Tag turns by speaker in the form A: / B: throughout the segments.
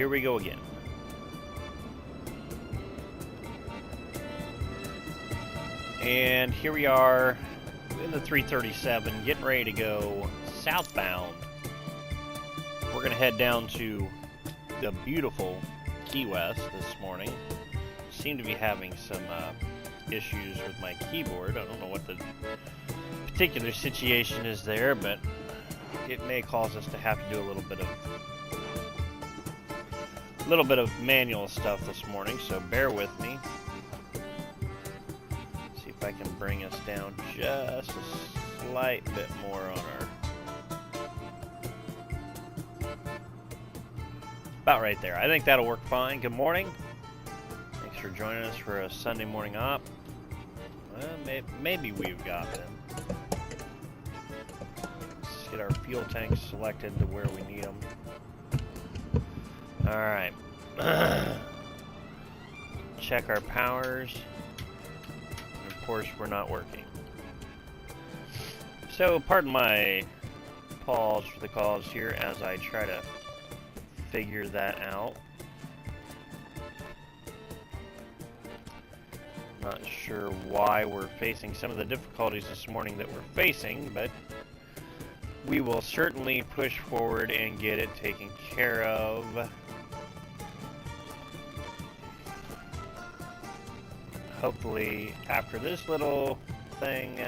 A: here we go again. And here we are in the 337, getting ready to go southbound. We're going to head down to the beautiful Key West this morning. Seem to be having some issues with my keyboard. I don't know what the particular situation is there, but it may cause us to have to do a little bit of manual stuff this morning, so bear with me. See if I can bring us down just a slight bit more on our... About right there. I think that'll work fine. Good morning. Thanks for joining us for a Sunday morning op. Well, maybe we've got them. Let's get our fuel tanks selected to where we need them. Alright. Check our powers. And of course, we're not working. So, pardon my pause for the cause here as I try to figure that out. Not sure why we're facing some of the difficulties this morning that we're facing, but we will certainly push forward and get it taken care of. Hopefully, after this little thing,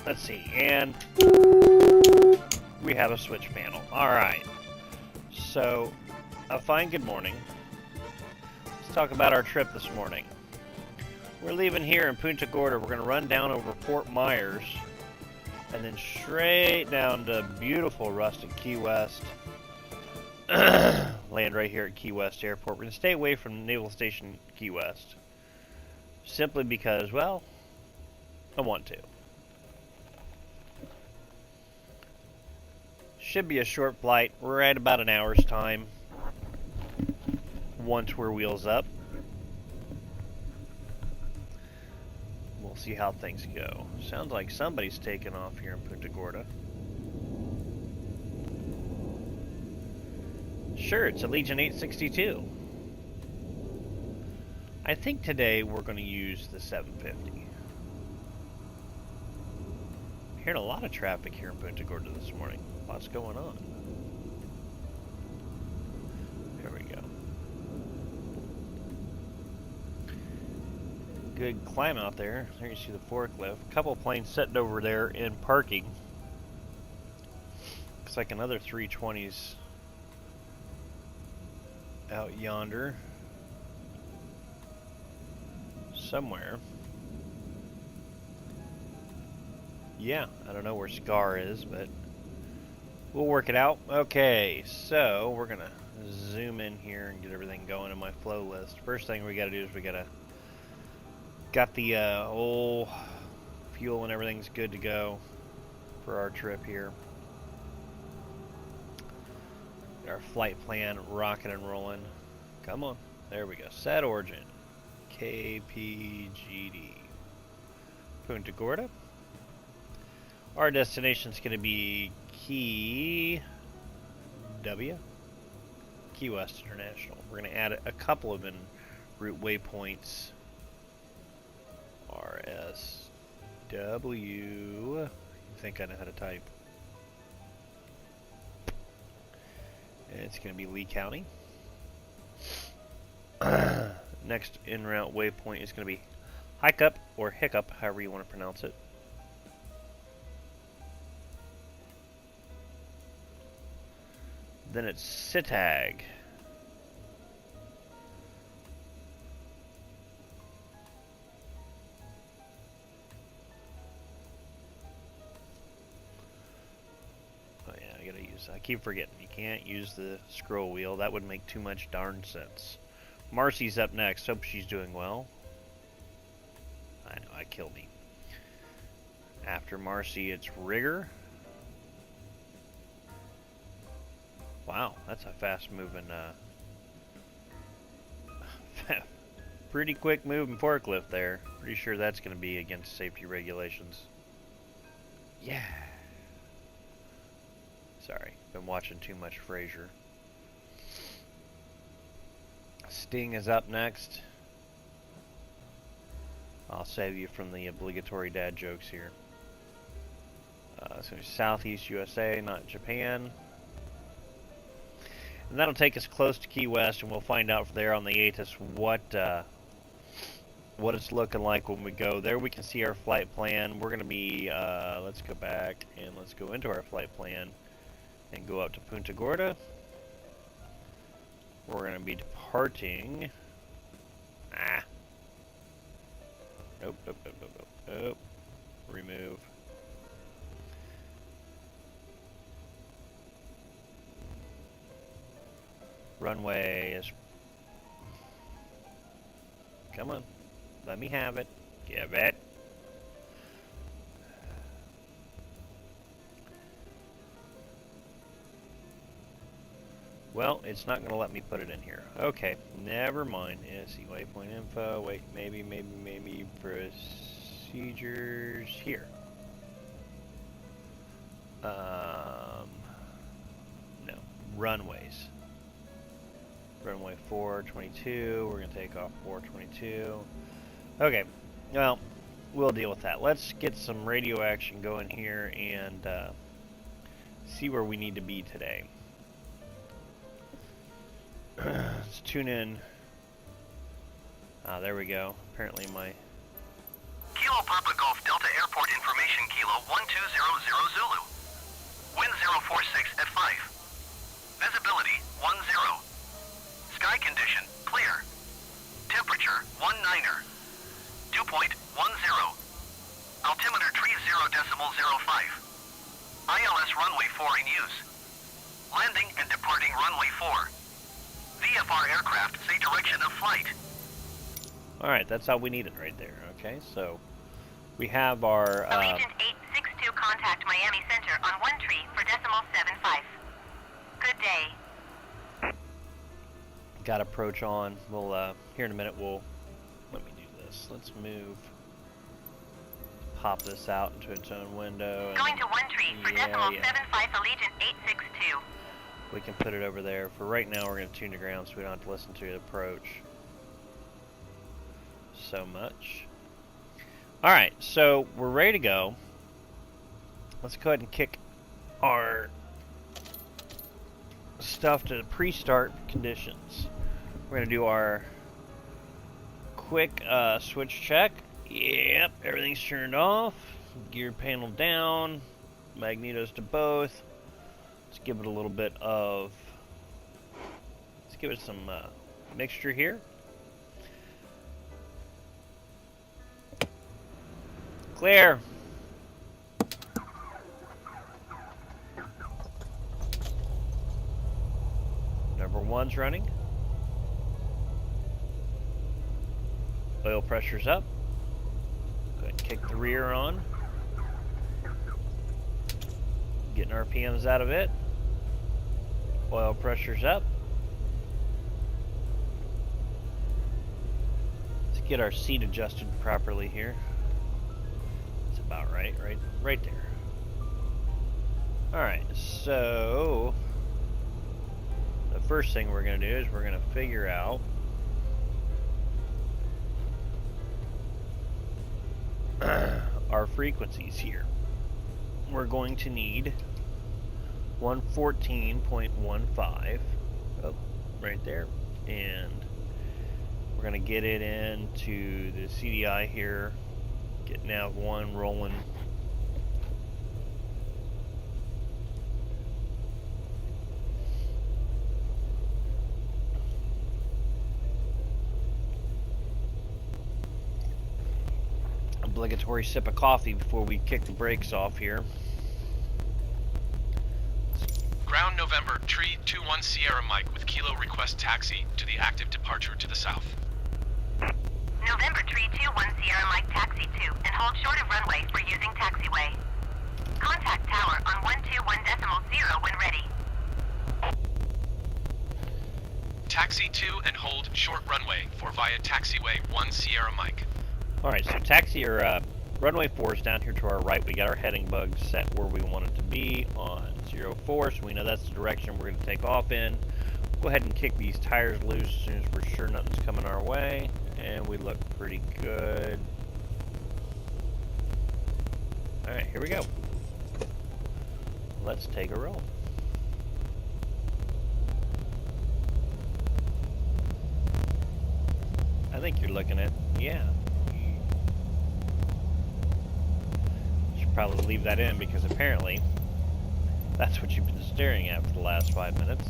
A: let's see, and we have a switch panel. Alright, so a fine good morning. Let's talk about our trip this morning. We're leaving here in Punta Gorda. We're going to run down over Fort Myers and then straight down to beautiful rustic Key West. Land right here at Key West Airport. We're going to stay away from Naval Station Key West. Simply because, well, I want to. Should be a short flight. We're at about an hour's time once we're wheels up. We'll see how things go. Sounds like somebody's taking off here in Punta Gorda. Sure, it's a Legion 862. I think today we're going to use the 750. Hearing a lot of traffic here in Punta Gorda this morning. Lots going on. There we go. Good climb out there. There you see the forklift. A couple planes sitting over there in parking. Looks like another 320's out yonder. Somewhere. Yeah, I don't know where Scar is, but we'll work it out. Okay, so we're gonna zoom in here and get everything going in my flow list. First thing we gotta do is we gotta got the whole fuel and everything's good to go for our trip here. Our flight plan rocking and rolling. Come on, there we go. Set origin. KPGD. Punta Gorda. Our destination is going to be Key West International. We're going to add a couple of en route waypoints. RSW. I think I know how to type. And it's going to be Lee County. Next en route waypoint is going to be Hiccup or Hiccup, however you want to pronounce it. Then it's Sitag. Oh yeah, I keep forgetting. You can't use the scroll wheel. That would make too much darn sense. Marcy's up next. Hope she's doing well. I know, I killed me. After Marcy, it's Rigger. Wow, that's a fast-moving, pretty quick-moving forklift there. Pretty sure that's going to be against safety regulations. Yeah. Sorry, been watching too much Frasier. Sting is up next. I'll save you from the obligatory dad jokes here. So Southeast USA, not Japan. And that'll take us close to Key West, and we'll find out from there on the ATIS what it's looking like when we go there. We can see our flight plan. We're going to be, let's go back and let's go into our flight plan and go up to Punta Gorda. We're going to be departing. Nope. Remove. Runway is... Come on. Let me have it. Give it. Well, it's not going to let me put it in here. Okay, never mind. Yeah, see, waypoint info. Wait, maybe procedures here. No, runways. Runway 422. We're going to take off 422. Okay, well, we'll deal with that. Let's get some radio action going here and see where we need to be today. Let's tune in. There we go. Apparently my...
B: Kilo Papa Golf Delta Airport Information Kilo 1200 Zulu. Wind 046 at 5. Visibility 10. Sky condition clear. Temperature 19er. Dew point 10. Altimeter 30.05. ILS runway 4 in use. Landing and departing runway 4. VFR aircraft say direction of flight.
A: Alright, that's how we need it right there. Okay, so we have our...
C: Allegiant 862 contact Miami Center on 13 for decimal 75. Good day.
A: Got approach on. We'll, here in a minute, we'll... Let me do this. Let's move... Pop this out into its own window. And,
C: going to 13 for decimal 75 Allegiant 862.
A: We can put it over there. For right now, we're going to tune the ground so we don't have to listen to the approach so much. Alright, so we're ready to go. Let's go ahead and kick our stuff to the pre-start conditions. We're going to do our quick switch check. Yep, everything's turned off. Gear panel down. Magnetos to both. Let's give it a little bit of... Let's give it some mixture here. Clear. Number 1's running. Oil pressure's up. Go ahead and kick the rear on. Getting RPMs out of it. Oil pressure's up. Let's get our seat adjusted properly here. That's about right there. Alright, so the first thing we're going to do is we're going to figure out our frequencies here. We're going to need 114.15, oh, right there, and we're going to get it into the CDI here, get nav1 rolling. Obligatory sip of coffee before we kick the brakes off here.
D: Ground November, Tree 21 Sierra Mike with Kilo request taxi to the active departure to the south.
C: November Tree 21 Sierra Mike taxi 2 and hold short of runway for using taxiway. Contact tower on 121.0 when ready.
D: Taxi 2 and hold short runway for via taxiway 1 Sierra Mike.
A: Alright, so taxi or runway 4 is down here to our right. We got our heading bug set where we want it to be on 04, so we know that's the direction we're going to take off in. Go ahead and kick these tires loose as soon as we're sure nothing's coming our way. And we look pretty good. Alright, here we go. Let's take a roll. I think you're looking at, yeah. Should probably leave that in because apparently that's what you've been staring at for the last 5 minutes.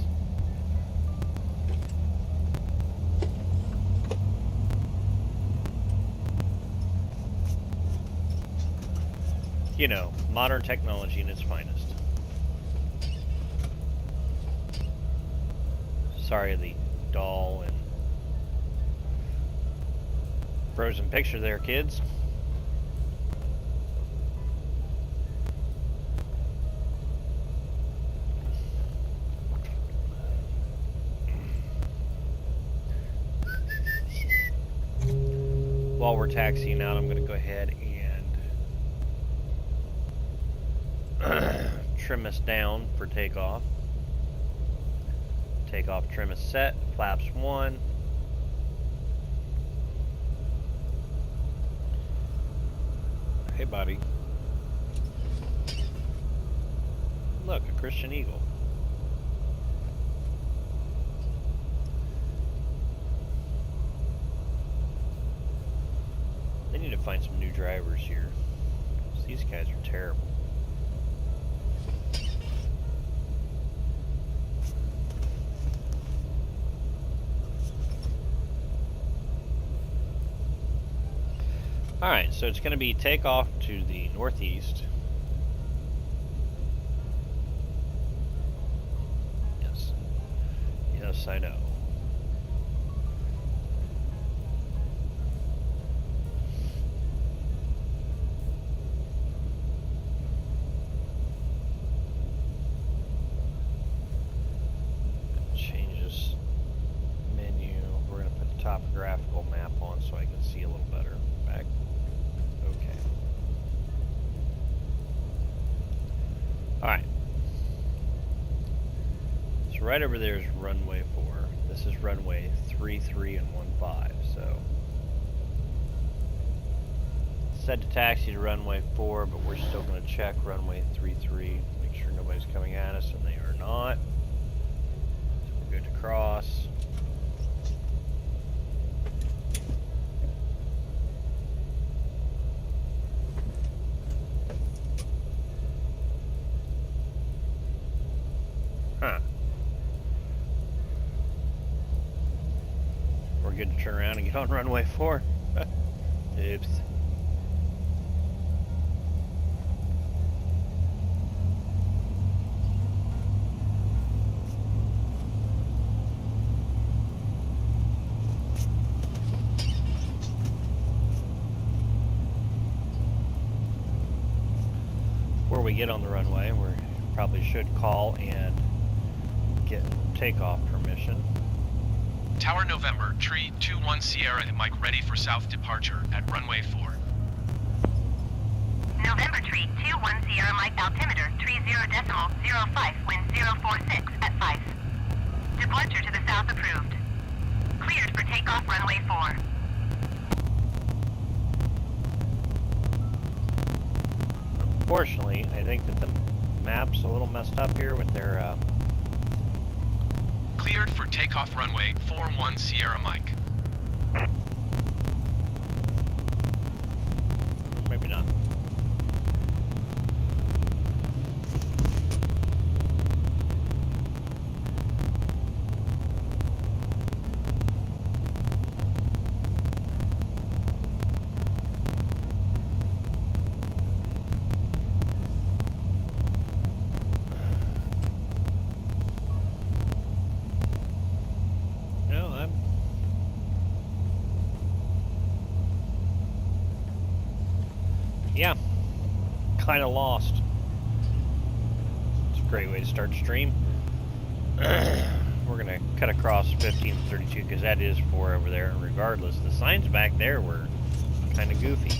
A: You know, modern technology in its finest. Sorry, the doll and frozen picture there, kids. While we're taxiing out, I'm going to go ahead and trim us down for takeoff. Takeoff trim is set. Flaps 1. Hey, buddy. Look, a Christian Eagle. They need to find some new drivers here. These guys are terrible. Alright, so it's going to be takeoff to the northeast. Yes. Yes, I know. Change this menu. We're going to put the topographical map on so I can see a little better. Back. Okay. Alright. So right over there is runway 4. This is runway 33 and 15. So set to taxi to runway 4, but we're still going to check runway 33. Make sure nobody's coming at us, and they are not. So we're good to cross. Huh. We're good to turn around and get on runway 4. Oops. Before we get on the runway, we probably should call and get takeoff permission.
D: Tower November, Tree 21 Sierra and Mike ready for south departure at runway 4.
C: November Tree 21 Sierra Mike altimeter 30.05 wind 046 at 5. Departure to the south approved. Cleared for takeoff runway 4.
A: Unfortunately, I think that the map's a little messed up here with their
D: Cleared for takeoff runway 41 Sierra Mike.
A: maybe not. Yeah, kind of lost. It's a great way to start the stream. We're going to cut across 1532 because that is 4 over there. Regardless, the signs back there were kind of goofy.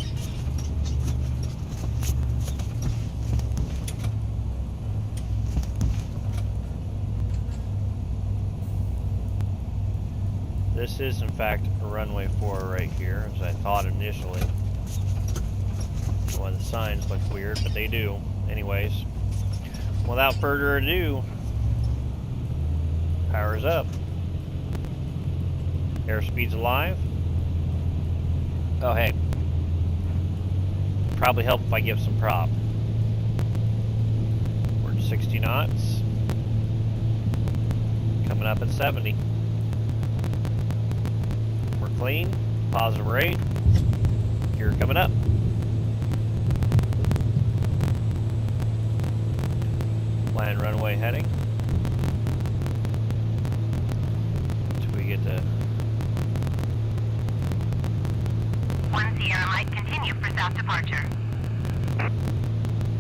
A: this is in fact a runway 4 right here, as I thought initially. Well, the signs look weird, but they do. Anyways, without further ado, power's up. Airspeed's alive. Oh, hey. Probably help if I give some prop. We're at 60 knots. Coming up at 70. We're clean. Positive rate. Gear coming up. Land runway heading. Until we get to
C: 1 Sierra Mike, continue for south departure.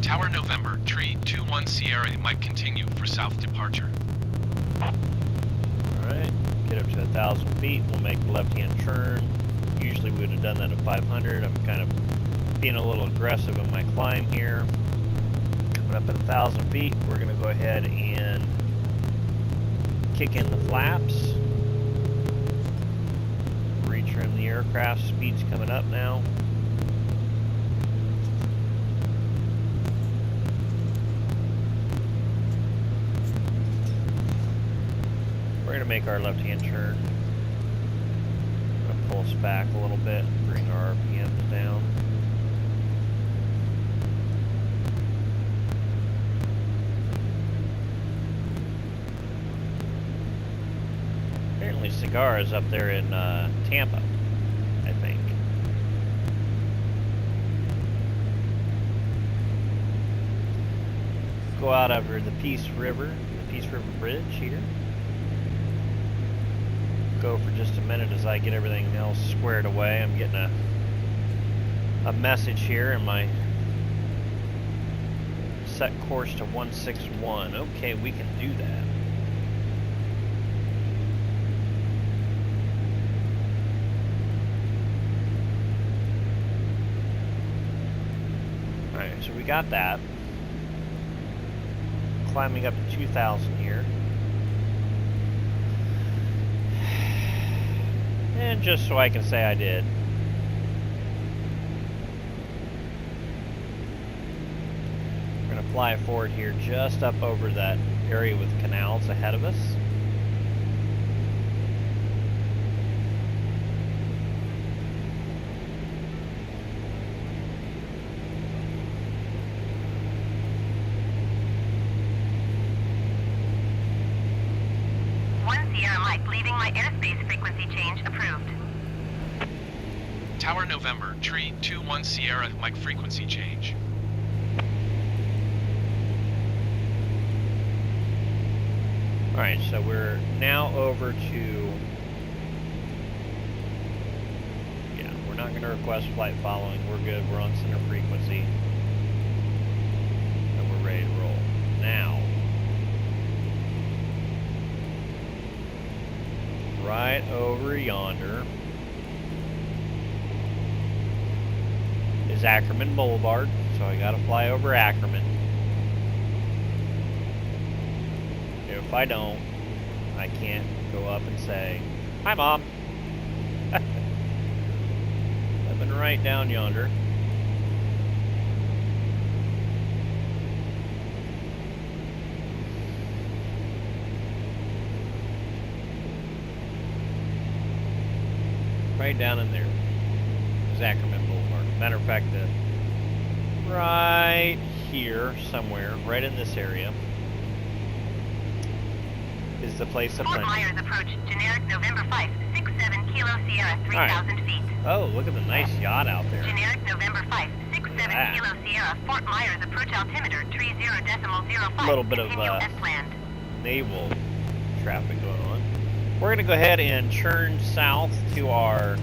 D: Tower November, tree 21 Sierra might continue for south departure.
A: Alright, get up to 1,000 feet, we'll make the left-hand turn. Usually we would have done that at 500. I'm kind of being a little aggressive in my climb here. Coming up at 1,000 feet, we're going to go ahead and kick in the flaps. Retrim the aircraft, speed's coming up now. We're going to make our left-hand turn. I'm going to pulse back a little bit, bring our RPMs down. Apparently Cigar is up there in Tampa, I think. Go out over the Peace River Bridge here. Go for just a minute as I get everything else squared away. I'm getting a message here in my set course to 161. Okay, we can do that. Alright, so we got that. Climbing up to 2,000 here. And just so I can say I did. We're going to fly forward here just up over that area with canals ahead of us.
C: Leaving my airspace frequency change approved.
D: Tower November, tree 21 Sierra mic frequency change.
A: Alright, so we're now over to... Yeah, we're not going to request flight following. We're good. We're on center frequency. And we're ready to roll. Now, right over yonder is Ackerman Boulevard, so I gotta fly over Ackerman. If I don't, I can't go up and say, "Hi, Mom." I've been right down yonder. Right down in there is Ackerman Boulevard. Matter of fact, right here somewhere, right in this area, is the place of
C: Fort
A: London.
C: Myers approach, generic November 5, 67 Kilo Sierra, 3,000 feet.
A: Oh, look at the nice yacht out there.
C: Generic November 5, 67 Kilo Sierra, Fort Myers approach altimeter, 30.05.
A: A little bit of
C: as planned.
A: naval traffic going on. We're going to go ahead and churn south to our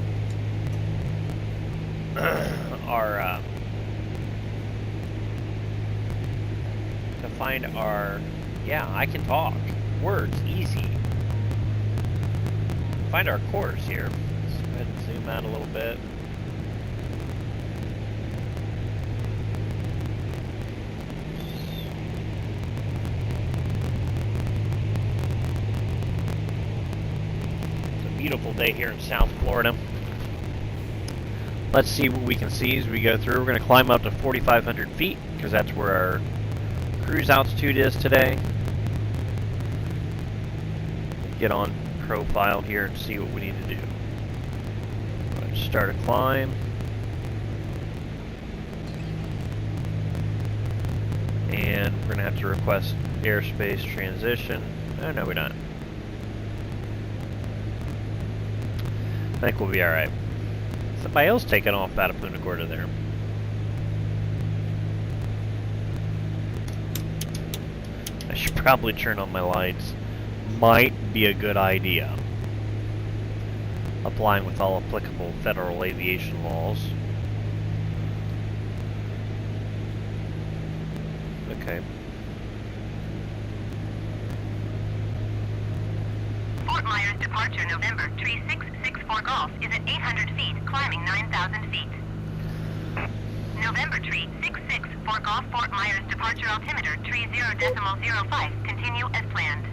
A: to find our, yeah, I can talk. Words, easy. Find our course here. Let's go ahead and zoom out a little bit. beautiful day here in South Florida. Let's see what we can see as we go through. We're going to climb up to 4,500 feet because that's where our cruise altitude is today. Get on profile here and see what we need to do. Let's start a climb. And we're going to have to request airspace transition. Oh, no, we're not. I think we'll be alright. Somebody else taking off out of Punta Gorda there. I should probably turn on my lights. Might be a good idea. Applying with all applicable federal aviation laws. Okay.
C: Fort Myers departure November 3664 Golf is at 800 feet, climbing 9,000 feet. November 3664 Golf Fort Myers departure altimeter 30.05, continue as planned.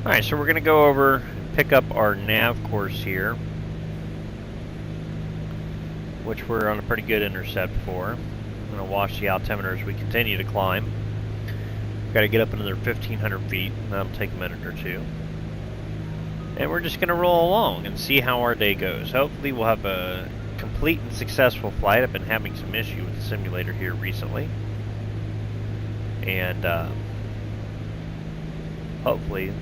A: Alright, so we're going to go over and pick up our nav course here, which we're on a pretty good intercept for. I'm going to watch the altimeter as we continue to climb. We've got to get up another 1,500 feet, and that'll take a minute or two. And we're just going to roll along and see how our day goes. Hopefully we'll have a complete and successful flight. I've been having some issue with the simulator here recently. And hopefully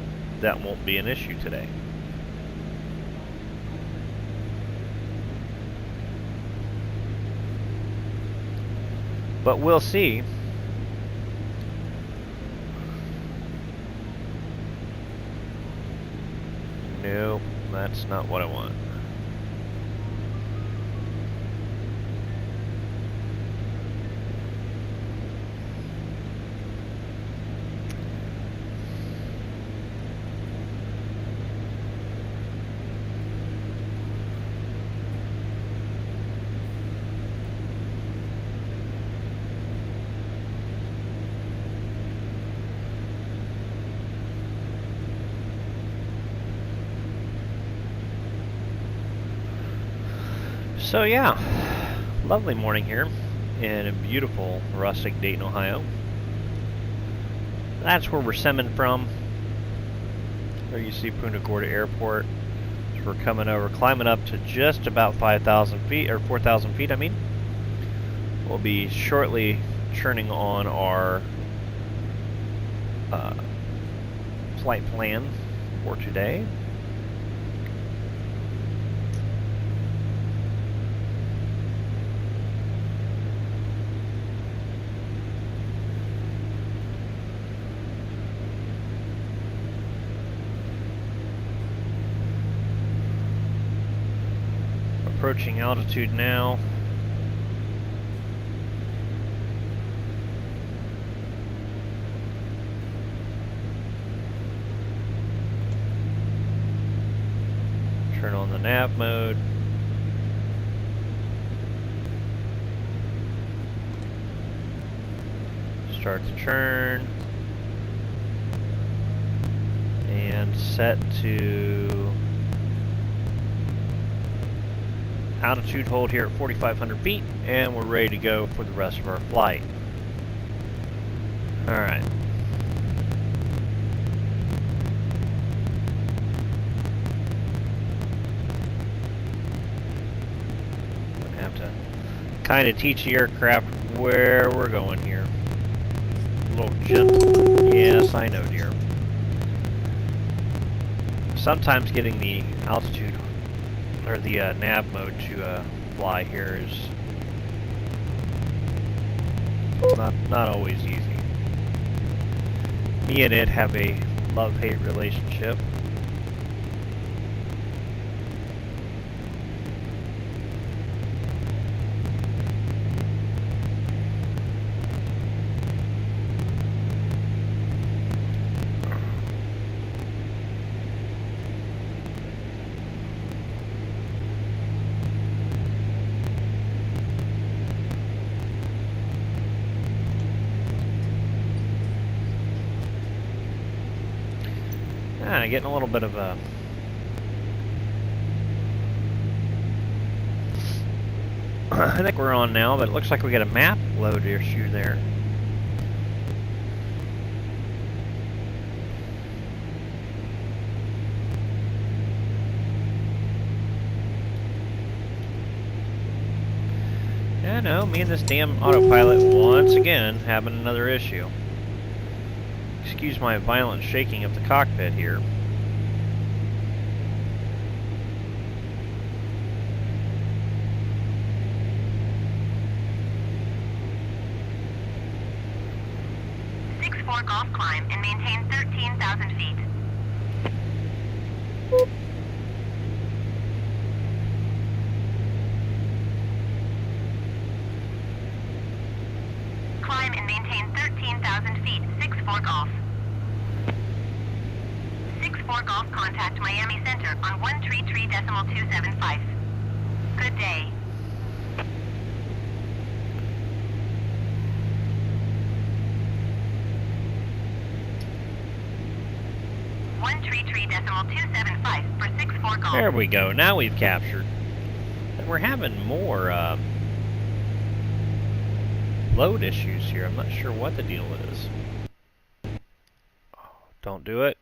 A: that won't be an issue today. But we'll see. No, that's not what I want. So yeah, lovely morning here in a beautiful rustic Dayton, Ohio. That's where we're simming from. There you see Punta Gorda Airport. So we're coming over, climbing up to just about 5,000 feet, or 4,000 feet, I mean. We'll be shortly turning on our flight plan for today. Approaching altitude now. Turn on the nav mode. Start the turn. And set to altitude hold here at 4,500 feet, and we're ready to go for the rest of our flight. Alright. I have to kind of teach the aircraft where we're going here. A little gentle. Yes, I know, dear. Sometimes getting the altitude or the nav mode to fly here is not always easy. Me and it have a love-hate relationship. Getting a little bit of a I think we're on now, but it looks like we got a map load issue there. Yeah, no, me and this damn autopilot once again having another issue. Excuse my violent shaking of the cockpit here.
C: Golf climb and maintain 13,000 feet. Climb and maintain 13,000 feet. 6-4 golf. 6-4 golf, contact Miami Center on 133.275. Good day. 133.275 for 6-4 golf.
A: There we go. Now we've captured. And we're having more load issues here. I'm not sure what the deal is. Oh, don't do it.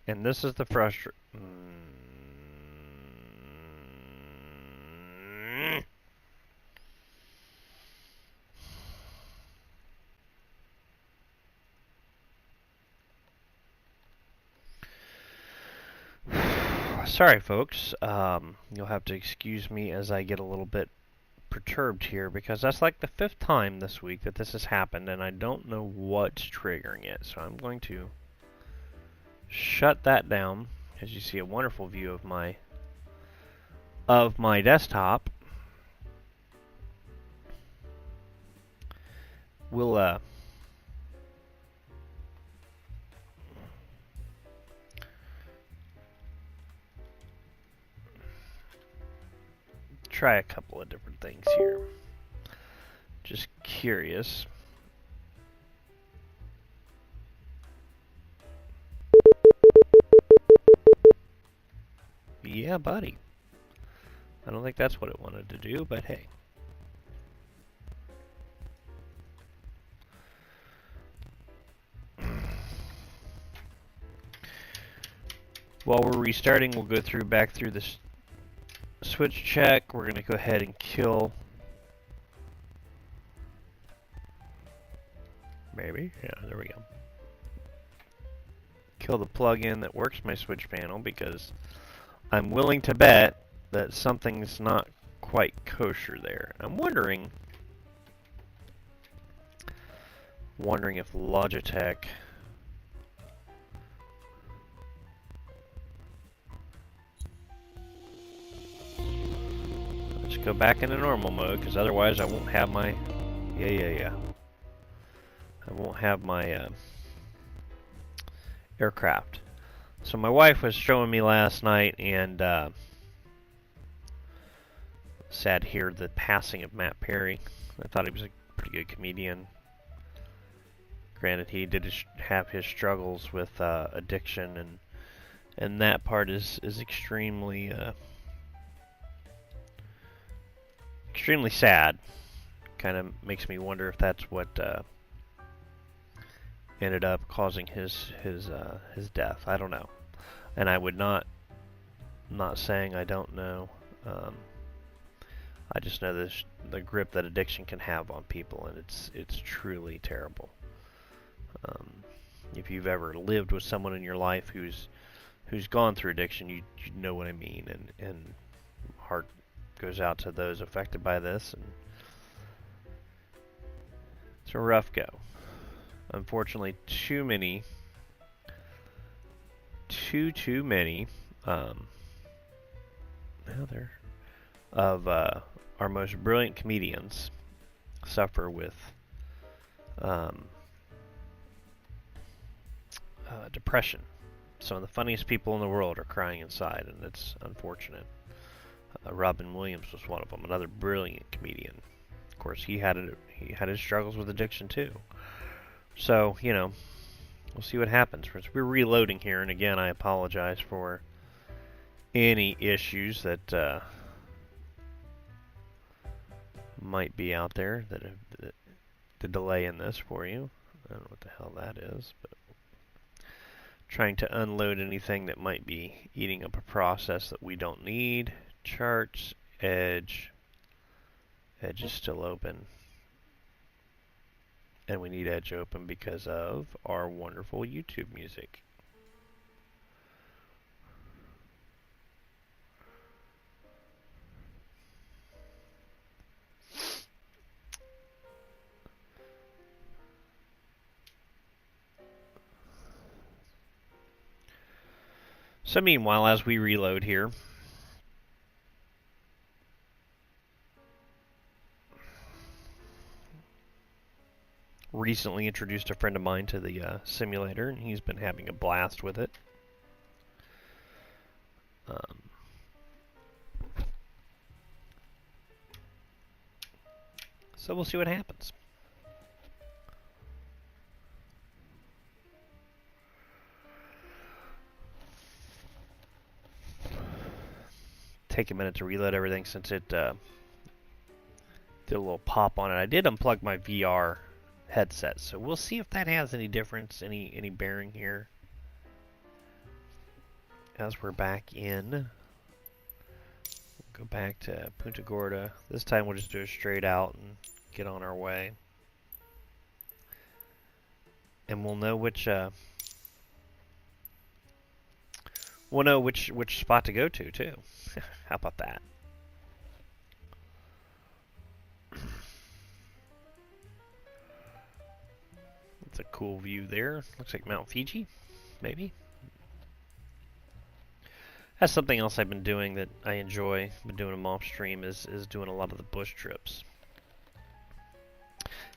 A: And this is the Sorry, folks. You'll have to excuse me as I get a little bit perturbed here, because that's like the 5th time this week that this has happened, and I don't know what's triggering it. So I'm going to shut that down, as you see a wonderful view of my desktop. We'll try a couple of different things here. Just curious. Yeah, buddy. I don't think that's what it wanted to do, but hey. While we're restarting, we'll go back through this switch check. We're going to go ahead and kill. Maybe. Yeah, there we go. Kill the plug-in that works my switch panel, because I'm willing to bet that something's not quite kosher there. I'm wondering if Logitech let's go back into normal mode, because otherwise I won't have my I won't have my aircraft. So my wife was showing me last night, and sad to hear the passing of Matt Perry. I thought he was a pretty good comedian. Granted, he did have his struggles with addiction, and that part is extremely extremely sad. Kind of makes me wonder if that's what ended up causing his death. I don't know, and I would not saying I don't know. I just know the grip that addiction can have on people, and it's truly terrible. If you've ever lived with someone in your life who's gone through addiction, you know what I mean, and heart goes out to those affected by this, and it's a rough go. Unfortunately, too many of our most brilliant comedians suffer with depression. Some of the funniest people in the world are crying inside, and it's unfortunate. Robin Williams was one of them, another brilliant comedian. Of course, he had his struggles with addiction too. So, you know, we'll see what happens. We're reloading here, and again, I apologize for any issues that might be out there that the delay in this for you. I don't know what the hell that is, but trying to unload anything that might be eating up a process that we don't need. Charts, Edge is still open. And we need Edge open because of our wonderful YouTube music. So meanwhile, as we reload here, recently introduced a friend of mine to the simulator, and he's been having a blast with it. So we'll see what happens. Take a minute to reload everything since it did a little pop on it. I did unplug my VR headset, so we'll see if that has any difference, any bearing here. As we're back in, we'll go back to Punta Gorda. This time we'll just do it straight out and get on our way. And we'll know which spot to go to too. How about that? That's a cool view there. Looks like Mount Fiji, maybe. That's something else I've been doing that I enjoy. Been doing them off stream is doing a lot of the bush trips.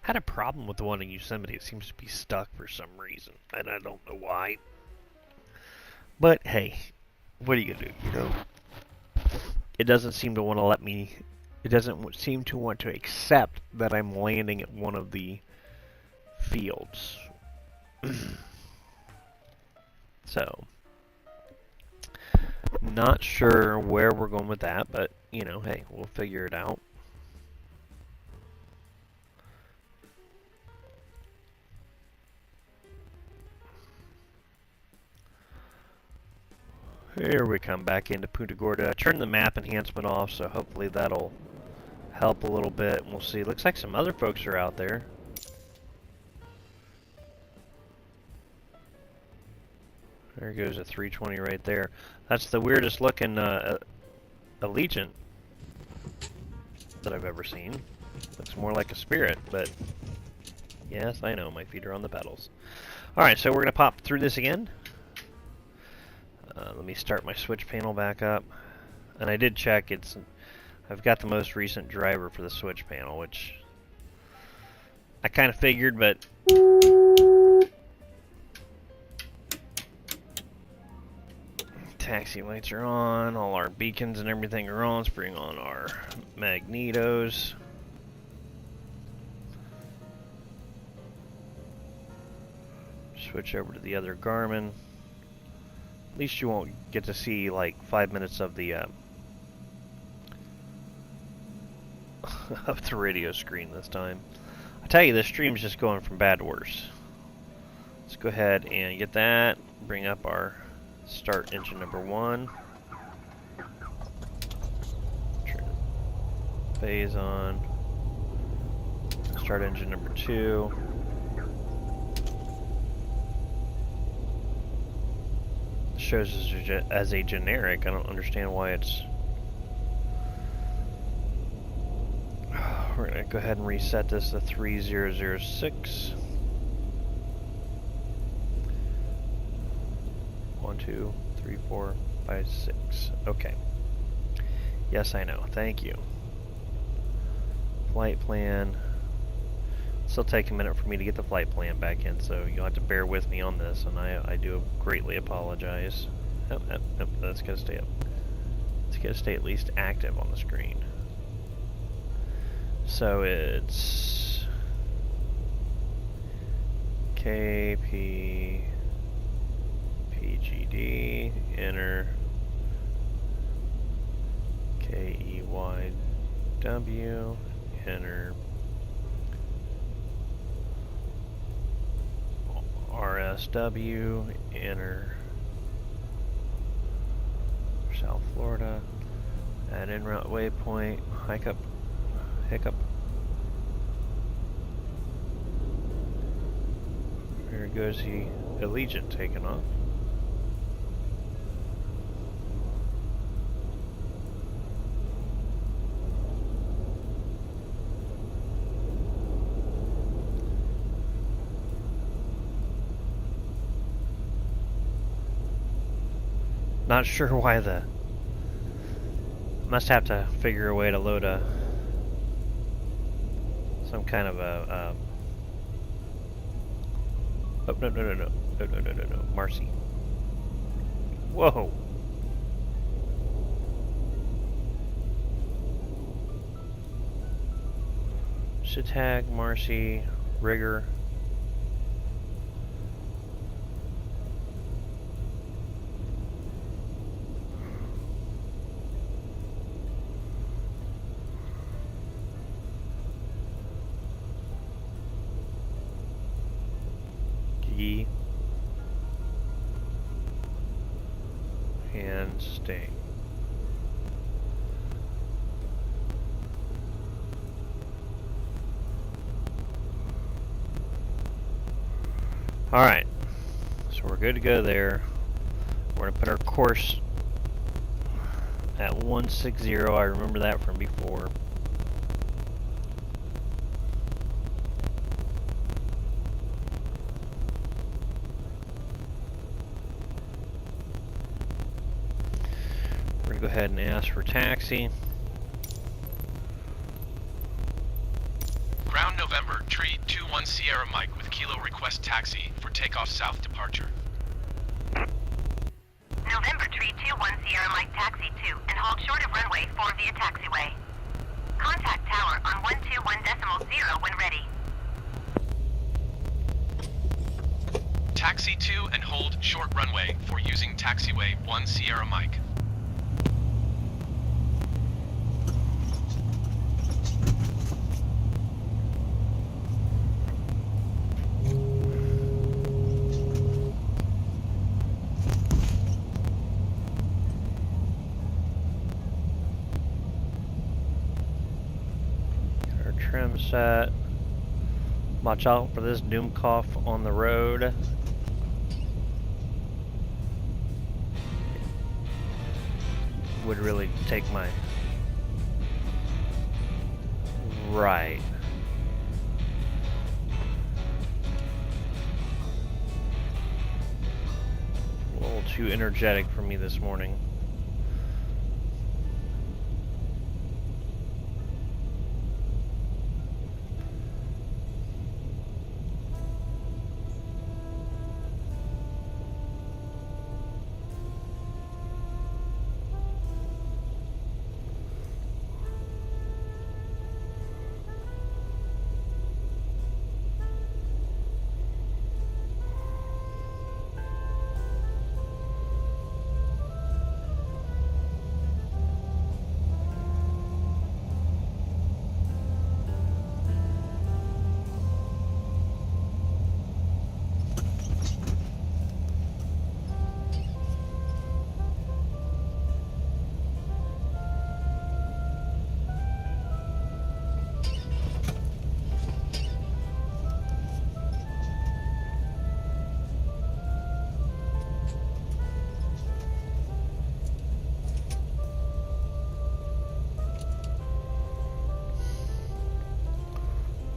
A: Had a problem with the one in Yosemite. It seems to be stuck for some reason, and I don't know why. But hey, what are you gonna do? You know, it doesn't seem to want to let me. It doesn't seem to want to accept that I'm landing at one of the fields. So, not sure where we're going with that, but you know, hey, we'll figure it out. Here we come back into Punta Gorda. I turned the map enhancement off, so hopefully that'll help a little bit. We'll see. Looks like some other folks are out there. There goes a 320 right there. That's the weirdest looking Allegiant that I've ever seen. Looks more like a Spirit, but yes, I know, my feet are on the pedals. Alright, so we're going to pop through this again. Let me start my switch panel back up. And I did check, I've got the most recent driver for the switch panel, which I kind of figured, but taxi lights are on, all our beacons and everything are on. Let's bring on our magnetos. Switch over to the other Garmin. At least you won't get to see like 5 minutes of the of the radio screen this time. I tell you, this stream's just going from bad to worse. Let's go ahead and get that. Bring up our start engine number 1. Turn the phase on. Start engine number 2. Shows as a generic. I don't understand why it's. We're gonna go ahead and reset this to 3006. 1, 2, 3, 4, 5, 6. Okay. Yes, I know. Thank you. Flight plan. Still take a minute for me to get the flight plan back in, so you'll have to bear with me on this, and I do greatly apologize. Yep, that's gotta stay up. It's gotta stay at least active on the screen. So it's KP PGD, enter KEYW, enter RSW, enter South Florida, add en route waypoint, hiccup. There goes the Allegiant taking off. Not sure why the... Must have to figure a way to load a... some kind of a... Oh, no. Marcy. Whoa! Shitag, Marcy, Rigger. And Sting. Alright, so we're good to go there. We're going to put our course at 160. I remember that from before. Go ahead and ask for taxi.
D: Ground November, tree 21 Sierra Mike with Kilo request taxi for takeoff south departure.
C: November tree 21 Sierra Mike taxi 2 and hold short of runway 4 via taxiway. Contact tower on 121.0 when ready.
D: Taxi 2 and hold short runway for using taxiway 1 Sierra Mike.
A: Trim set. Watch out for this Doomcough on the road. Would really take my right. A little too energetic for me this morning.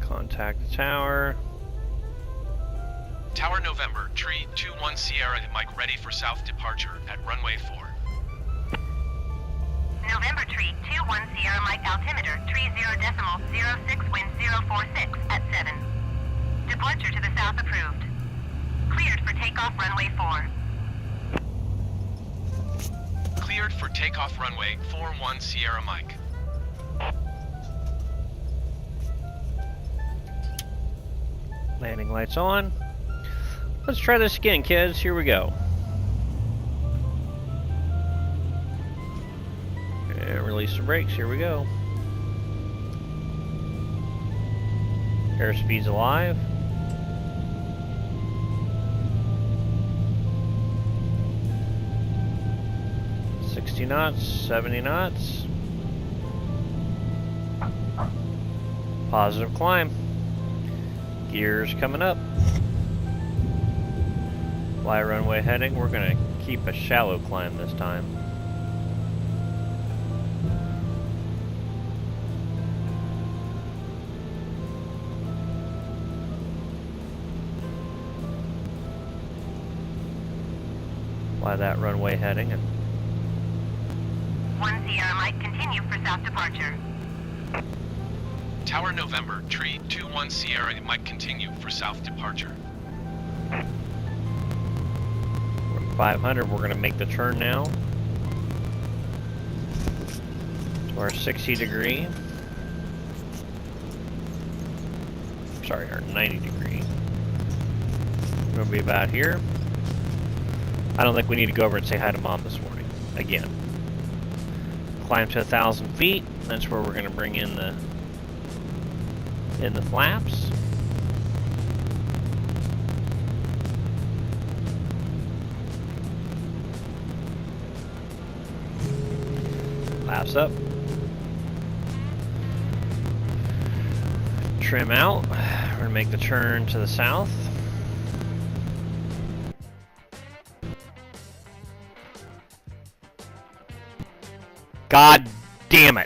A: Contact the tower.
D: Tower November, tree 21 Sierra Mike ready for south departure at runway 4.
C: November tree 21 Sierra Mike altimeter, tree 0.06 wind 046 at 7. Departure to the south approved. Cleared for takeoff runway 4.
D: Cleared for takeoff runway 41 Sierra Mike.
A: Landing lights on. Let's try this again, kids. Here we go. And release the brakes. Here we go. Airspeed's alive. Knots, 70 knots. Positive climb. Gears coming up. Fly runway heading. We're going to keep a shallow climb this time. Fly that runway heading. And
C: 1 Sierra Mike, continue for south departure.
D: Tower November, tree 21 Sierra Mike continue for south departure.
A: we're at 500. We're going to make the turn now to our 60 degree. Sorry, our 90 degree. We're going to be about here. I don't think we need to go over and say hi to Mom this morning. Again. Climb to 1,000 feet. That's where we're going to bring in the flaps. Flaps up. Trim out. We're going to make the turn to the south. God damn it.